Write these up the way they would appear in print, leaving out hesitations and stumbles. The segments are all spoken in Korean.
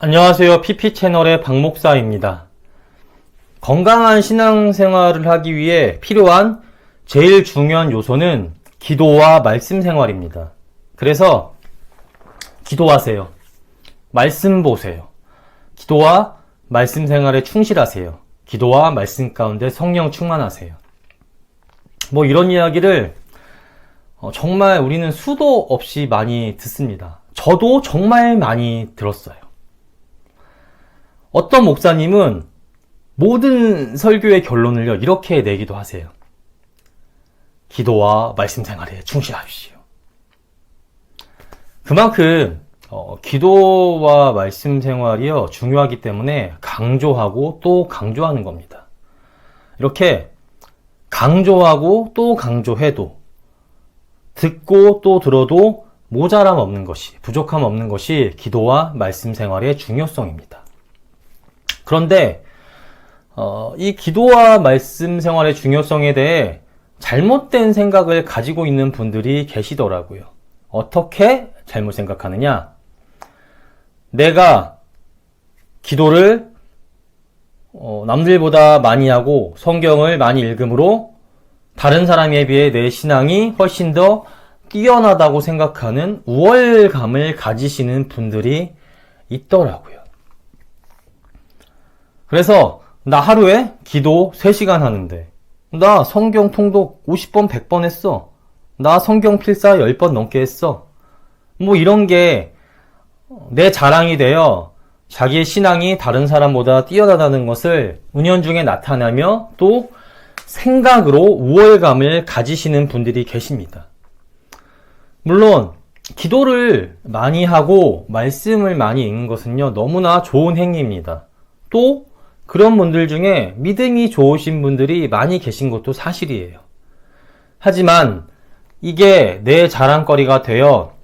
안녕하세요. PP 채널의 박목사입니다. 건강한 신앙생활을 하기 위해 필요한 제일 중요한 요소는 기도와 말씀 생활입니다. 그래서 기도하세요. 말씀 보세요. 기도와 말씀 생활에 충실하세요. 기도와 말씀 가운데 성령 충만하세요. 이런 이야기를 정말 우리는 수도 없이 많이 듣습니다. 저도 정말 많이 들었어요. 어떤 목사님은 모든 설교의 결론을요, 이렇게 내기도 하세요. 기도와 말씀 생활에 충실하십시오. 그만큼 기도와 말씀 생활이요, 중요하기 때문에 강조하고 또 강조하는 겁니다. 이렇게 강조하고 또 강조해도 듣고 또 들어도 모자람 없는 것이, 부족함 없는 것이 기도와 말씀 생활의 중요성입니다. 그런데 이 기도와 말씀 생활의 중요성에 대해 잘못된 생각을 가지고 있는 분들이 계시더라고요. 어떻게 잘못 생각하느냐? 내가 기도를 남들보다 많이 하고 성경을 많이 읽음으로 다른 사람에 비해 내 신앙이 훨씬 더 뛰어나다고 생각하는 우월감을 가지시는 분들이 있더라고요. 그래서 나 하루에 기도 3시간 하는데, 나 성경 통독 50번 100번 했어. 나 성경 필사 10번 넘게 했어. 이런 게 내 자랑이 되어 자기의 신앙이 다른 사람보다 뛰어나다는 것을 은연중에 나타나며 또 생각으로 우월감을 가지시는 분들이 계십니다. 물론 기도를 많이 하고 말씀을 많이 읽는 것은요, 너무나 좋은 행위입니다. 또 그런 분들 중에 믿음이 좋으신 분들이 많이 계신 것도 사실이에요. 하지만 이게 내 자랑거리가 되어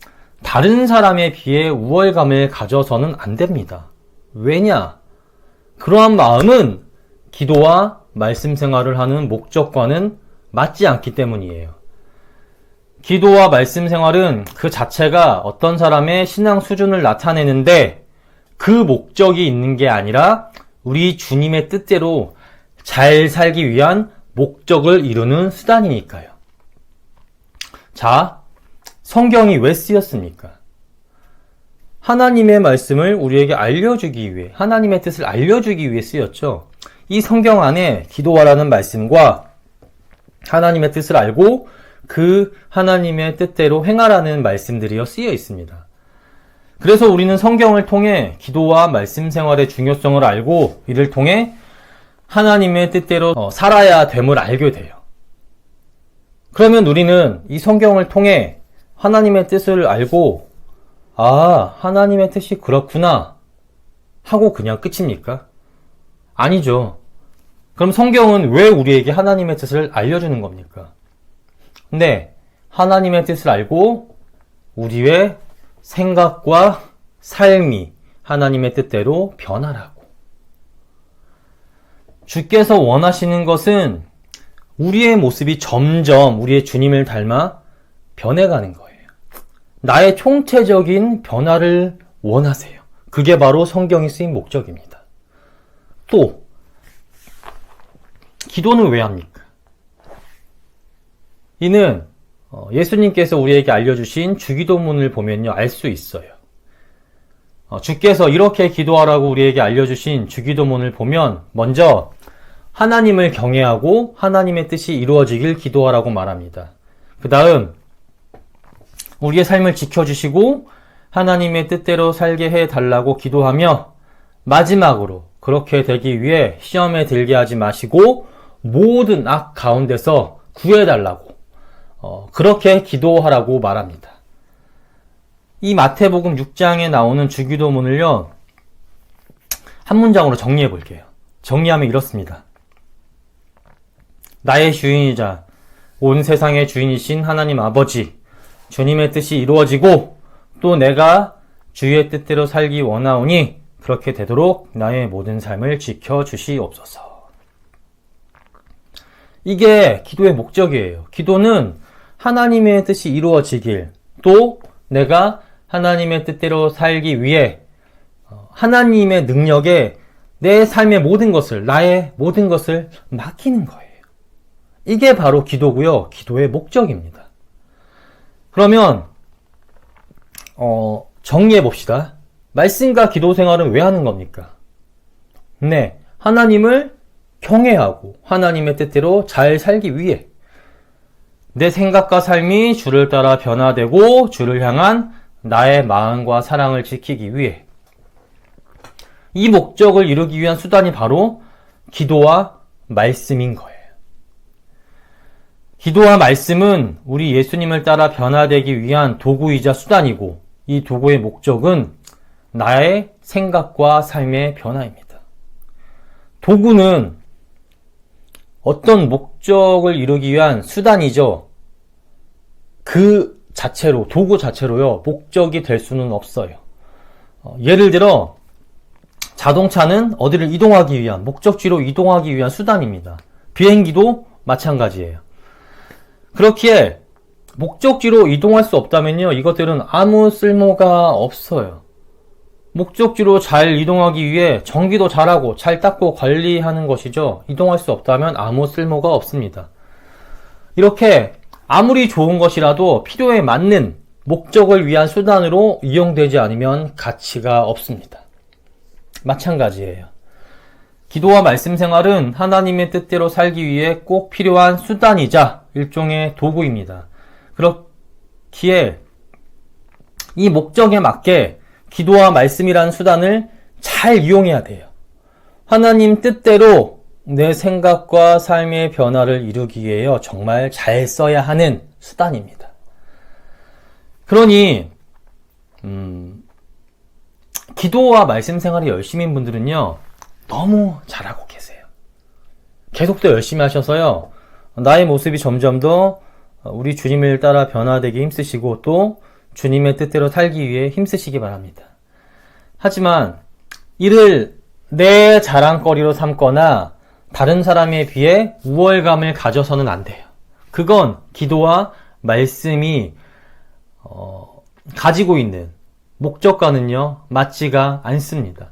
다른 사람에 비해 우월감을 가져서는 안 됩니다. 왜냐? 그러한 마음은 기도와 말씀 생활을 하는 목적과는 맞지 않기 때문이에요. 기도와 말씀 생활은 그 자체가 어떤 사람의 신앙 수준을 나타내는데 그 목적이 있는 게 아니라 우리 주님의 뜻대로 잘 살기 위한 목적을 이루는 수단이니까요. 자, 성경이 왜 쓰였습니까? 하나님의 말씀을 우리에게 알려주기 위해, 하나님의 뜻을 알려주기 위해 쓰였죠. 이 성경 안에 기도하라는 말씀과 하나님의 뜻을 알고 그 하나님의 뜻대로 행하라는 말씀들이요, 쓰여 있습니다. 그래서 우리는 성경을 통해 기도와 말씀 생활의 중요성을 알고 이를 통해 하나님의 뜻대로 살아야 됨을 알게 돼요. 그러면 우리는 이 성경을 통해 하나님의 뜻을 알고 하나님의 뜻이 그렇구나 하고 그냥 끝입니까? 아니죠. 그럼 성경은 왜 우리에게 하나님의 뜻을 알려주는 겁니까? 근데 하나님의 뜻을 알고 우리의 생각과 삶이 하나님의 뜻대로 변하라고. 주께서 원하시는 것은 우리의 모습이 점점 우리의 주님을 닮아 변해가는 거예요. 나의 총체적인 변화를 원하세요. 그게 바로 성경이 쓰인 목적입니다. 또 기도는 왜 합니까? 이는 예수님께서 우리에게 알려주신 주기도문을 보면요, 알 수 있어요. 주께서 이렇게 기도하라고 우리에게 알려주신 주기도문을 보면 먼저 하나님을 경외하고 하나님의 뜻이 이루어지길 기도하라고 말합니다. 그 다음 우리의 삶을 지켜주시고 하나님의 뜻대로 살게 해달라고 기도하며 마지막으로 그렇게 되기 위해 시험에 들게 하지 마시고 모든 악 가운데서 구해달라고 그렇게 기도하라고 말합니다. 이 마태복음 6장에 나오는 주기도문을요, 한 문장으로 정리해 볼게요. 정리하면 이렇습니다. 나의 주인이자 온 세상의 주인이신 하나님 아버지, 주님의 뜻이 이루어지고 또 내가 주의 뜻대로 살기 원하오니 그렇게 되도록 나의 모든 삶을 지켜주시옵소서. 이게 기도의 목적이에요. 기도는 하나님의 뜻이 이루어지길, 또 내가 하나님의 뜻대로 살기 위해 하나님의 능력에 내 삶의 모든 것을, 나의 모든 것을 맡기는 거예요. 이게 바로 기도고요. 기도의 목적입니다. 그러면 정리해 봅시다. 말씀과 기도 생활은 왜 하는 겁니까? 네, 하나님을 경외하고 하나님의 뜻대로 잘 살기 위해 내 생각과 삶이 주를 따라 변화되고 주를 향한 나의 마음과 사랑을 지키기 위해 이 목적을 이루기 위한 수단이 바로 기도와 말씀인 거예요. 기도와 말씀은 우리 예수님을 따라 변화되기 위한 도구이자 수단이고 이 도구의 목적은 나의 생각과 삶의 변화입니다. 도구는 어떤 목적을 이루기 위한 수단이죠. 그 자체로, 도구 자체로요, 목적이 될 수는 없어요. 예를 들어 자동차는 어디를 이동하기 위한, 목적지로 이동하기 위한 수단입니다. 비행기도 마찬가지예요. 그렇기에 목적지로 이동할 수 없다면요, 이것들은 아무 쓸모가 없어요. 목적지로 잘 이동하기 위해 정비도 잘하고 잘 닦고 관리하는 것이죠. 이동할 수 없다면 아무 쓸모가 없습니다. 이렇게 아무리 좋은 것이라도 필요에 맞는 목적을 위한 수단으로 이용되지 않으면 가치가 없습니다. 마찬가지예요. 기도와 말씀 생활은 하나님의 뜻대로 살기 위해 꼭 필요한 수단이자 일종의 도구입니다. 그렇기에 이 목적에 맞게 기도와 말씀이라는 수단을 잘 이용해야 돼요. 하나님 뜻대로 내 생각과 삶의 변화를 이루기 위해요, 정말 잘 써야 하는 수단입니다. 그러니 기도와 말씀 생활이 열심인 분들은요, 너무 잘하고 계세요. 계속 더 열심히 하셔서요, 나의 모습이 점점 더 우리 주님을 따라 변화되기 힘쓰시고 또 주님의 뜻대로 살기 위해 힘쓰시기 바랍니다. 하지만 이를 내 자랑거리로 삼거나 다른 사람에 비해 우월감을 가져서는 안 돼요. 그건 기도와 말씀이 가지고 있는 목적과는요, 맞지가 않습니다.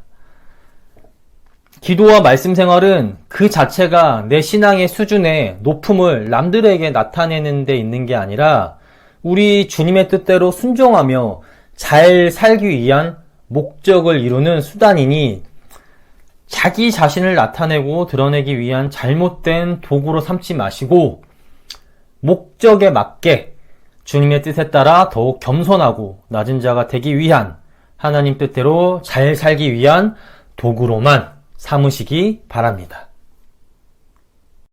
기도와 말씀 생활은 그 자체가 내 신앙의 수준의 높음을 남들에게 나타내는 데 있는 게 아니라 우리 주님의 뜻대로 순종하며 잘 살기 위한 목적을 이루는 수단이니 자기 자신을 나타내고 드러내기 위한 잘못된 도구로 삼지 마시고 목적에 맞게 주님의 뜻에 따라 더욱 겸손하고 낮은 자가 되기 위한 하나님 뜻대로 잘 살기 위한 도구로만 삼으시기 바랍니다.